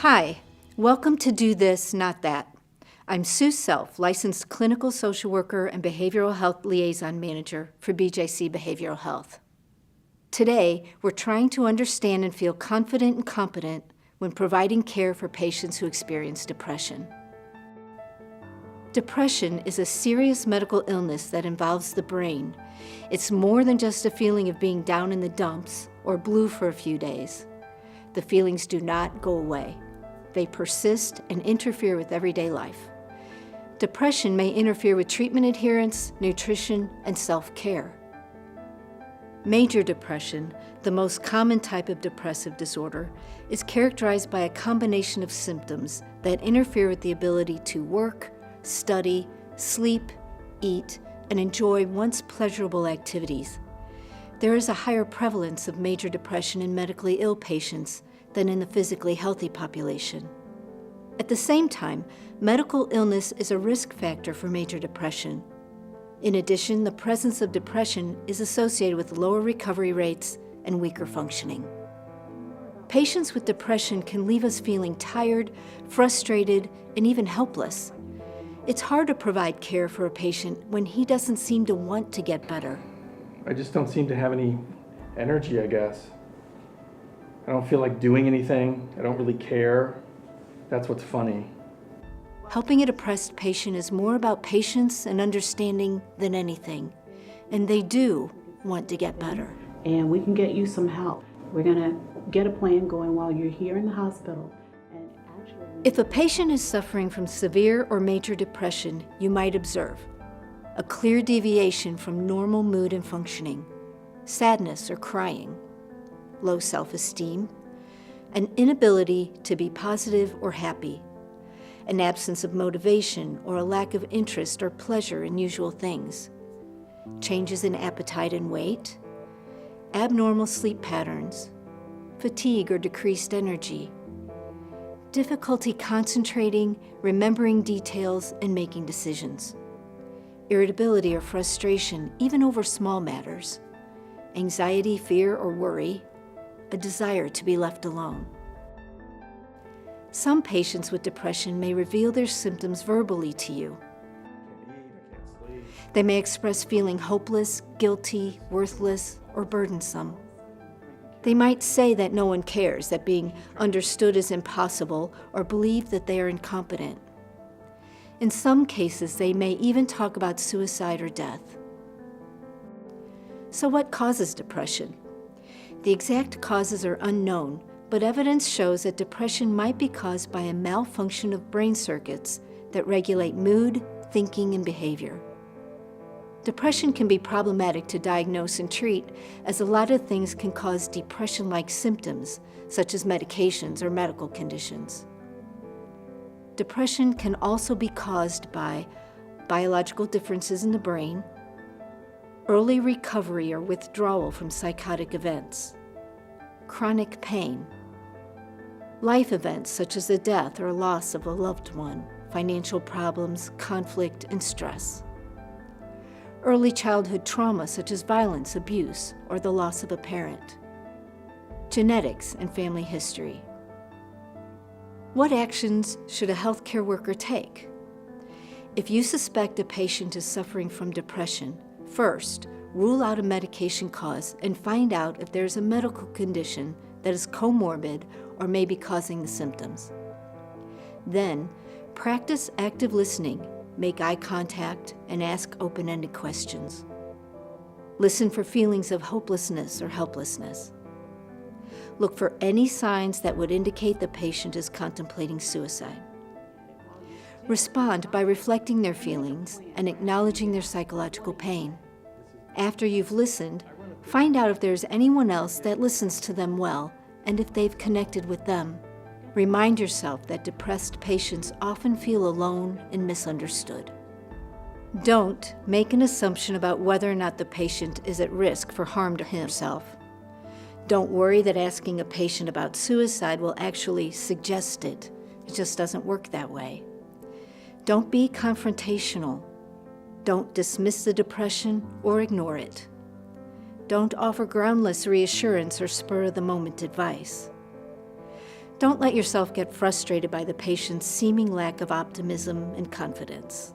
Hi, welcome to Do This, Not That. I'm Sue Self, licensed clinical social worker and behavioral health liaison manager for BJC Behavioral Health. Today, we're trying to understand and feel confident and competent when providing care for patients who experience depression. Depression is a serious medical illness that involves the brain. It's more than just a feeling of being down in the dumps or blue for a few days. The feelings do not go away. They persist and interfere with everyday life. Depression may interfere with treatment adherence, nutrition, and self-care. Major depression, the most common type of depressive disorder, is characterized by a combination of symptoms that interfere with the ability to work, study, sleep, eat, and enjoy once pleasurable activities. There is a higher prevalence of major depression in medically ill patients than in the physically healthy population. At the same time, medical illness is a risk factor for major depression. In addition, the presence of depression is associated with lower recovery rates and weaker functioning. Patients with depression can leave us feeling tired, frustrated, and even helpless. It's hard to provide care for a patient when he doesn't seem to want to get better. I just don't seem to have any energy, I guess. I don't feel like doing anything. I don't really care. That's what's funny. Helping a depressed patient is more about patience and understanding than anything, and they do want to get better. And we can get you some help. We're going to get a plan going while you're here in the hospital. If a patient is suffering from severe or major depression, you might observe a clear deviation from normal mood and functioning, sadness or crying, low self-esteem, an inability to be positive or happy, an absence of motivation or a lack of interest or pleasure in usual things, changes in appetite and weight, abnormal sleep patterns, fatigue or decreased energy, difficulty concentrating, remembering details, and making decisions, irritability or frustration, even over small matters, anxiety, fear, or worry, a desire to be left alone. Some patients with depression may reveal their symptoms verbally to you. They may express feeling hopeless, guilty, worthless, or burdensome. They might say that no one cares, that being understood is impossible, or believe that they are incompetent. In some cases, they may even talk about suicide or death. So what causes depression? The exact causes are unknown, but evidence shows that depression might be caused by a malfunction of brain circuits that regulate mood, thinking, and behavior. Depression can be problematic to diagnose and treat, as a lot of things can cause depression-like symptoms, such as medications or medical conditions. Depression can also be caused by biological differences in the brain, early recovery or withdrawal from psychotic events, chronic pain, life events such as the death or loss of a loved one, financial problems, conflict, and stress, early childhood trauma such as violence, abuse, or the loss of a parent, genetics and family history. What actions should a healthcare worker take? If you suspect a patient is suffering from depression, first, rule out a medication cause and find out if there's a medical condition that is comorbid or may be causing the symptoms. Then, practice active listening, make eye contact, and ask open-ended questions. Listen for feelings of hopelessness or helplessness. Look for any signs that would indicate the patient is contemplating suicide. Respond by reflecting their feelings and acknowledging their psychological pain. After you've listened, find out if there's anyone else that listens to them well and if they've connected with them. Remind yourself that depressed patients often feel alone and misunderstood. Don't make an assumption about whether or not the patient is at risk for harm to himself. Don't worry that asking a patient about suicide will actually suggest it. It just doesn't work that way. Don't be confrontational. Don't dismiss the depression or ignore it. Don't offer groundless reassurance or spur-of-the-moment advice. Don't let yourself get frustrated by the patient's seeming lack of optimism and confidence.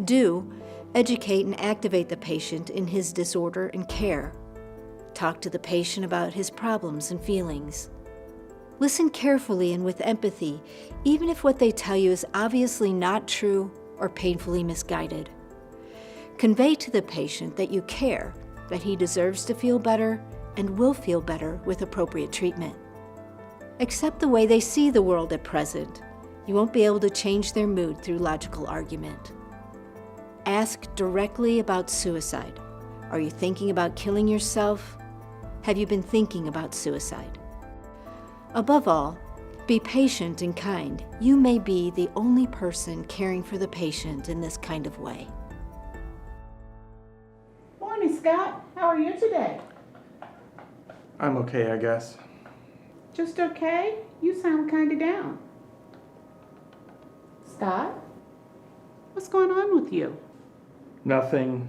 Do educate and activate the patient in his disorder and care. Talk to the patient about his problems and feelings. Listen carefully and with empathy, even if what they tell you is obviously not true or painfully misguided. Convey to the patient that you care, that he deserves to feel better and will feel better with appropriate treatment. Accept the way they see the world at present. You won't be able to change their mood through logical argument. Ask directly about suicide. Are you thinking about killing yourself? Have you been thinking about suicide? Above all, be patient and kind. You may be the only person caring for the patient in this kind of way. Morning, Scott. How are you today? I'm okay, I guess. Just okay? You sound kind of down. Scott? What's going on with you? Nothing,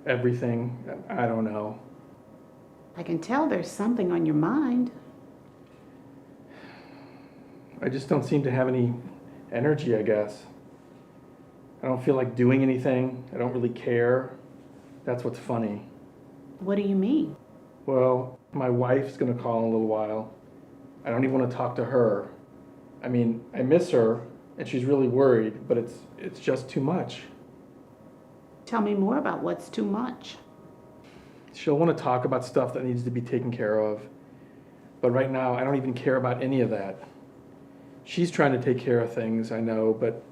everything, I don't know. I can tell there's something on your mind. I just don't seem to have any energy, I guess. I don't feel like doing anything. I don't really care. That's what's funny. What do you mean? Well, my wife's gonna call in a little while. I don't even want to talk to her. I mean, I miss her, and she's really worried, but it's just too much. Tell me more about what's too much. She'll want to talk about stuff that needs to be taken care of, but right now I don't even care about any of that. She's trying to take care of things, I know, but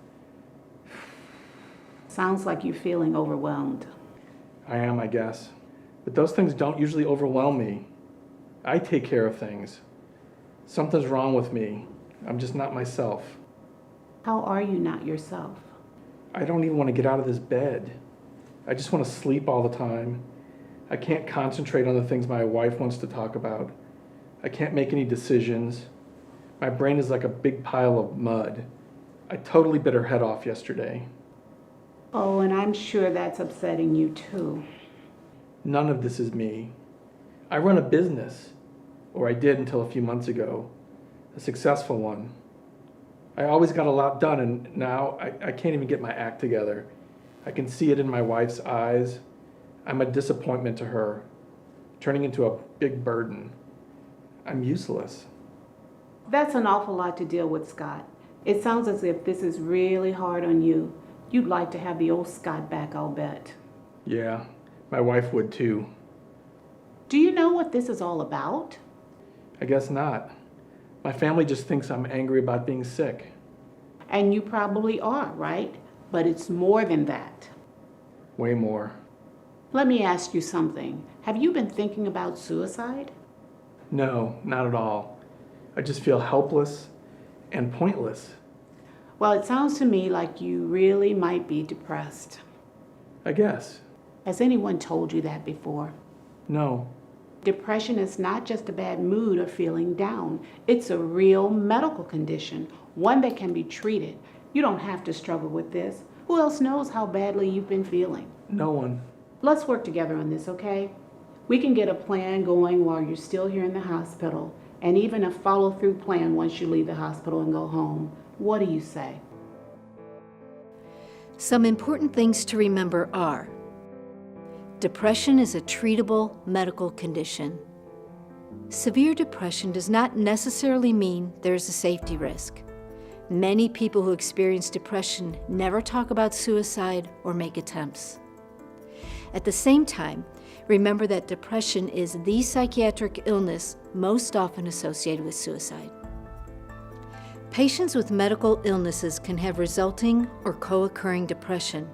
Sounds like you're feeling overwhelmed. I am, I guess. But those things don't usually overwhelm me. I take care of things. Something's wrong with me. I'm just not myself. How are you not yourself? I don't even want to get out of this bed. I just want to sleep all the time. I can't concentrate on the things my wife wants to talk about. I can't make any decisions. My brain is like a big pile of mud. I totally bit her head off yesterday. Oh, and I'm sure that's upsetting you too. None of this is me. I run a business, or I did until a few months ago, a successful one. I always got a lot done, and now I can't even get my act together. I can see it in my wife's eyes. I'm a disappointment to her, turning into a big burden. I'm useless. That's an awful lot to deal with, Scott. It sounds as if this is really hard on you. You'd like to have the old Scott back, I'll bet. Yeah, my wife would too. Do you know what this is all about? I guess not. My family just thinks I'm angry about being sick. And you probably are, right? But it's more than that. Way more. Let me ask you something. Have you been thinking about suicide? No, not at all. I just feel helpless and pointless. Well, it sounds to me like you really might be depressed. I guess. Has anyone told you that before? No. Depression is not just a bad mood or feeling down. It's a real medical condition, one that can be treated. You don't have to struggle with this. Who else knows how badly you've been feeling? No one. Let's work together on this, okay? We can get a plan going while you're still here in the hospital, and even a follow-through plan once you leave the hospital and go home. What do you say? Some important things to remember are: depression is a treatable medical condition. Severe depression does not necessarily mean there is a safety risk. Many people who experience depression never talk about suicide or make attempts. At the same time, remember that depression is the psychiatric illness most often associated with suicide. Patients with medical illnesses can have resulting or co-occurring depression,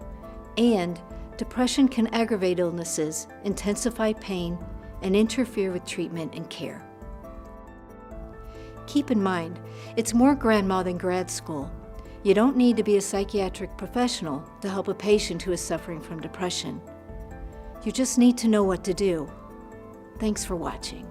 and depression can aggravate illnesses, intensify pain, and interfere with treatment and care. Keep in mind, it's more grandma than grad school. You don't need to be a psychiatric professional to help a patient who is suffering from depression. You just need to know what to do. Thanks for watching.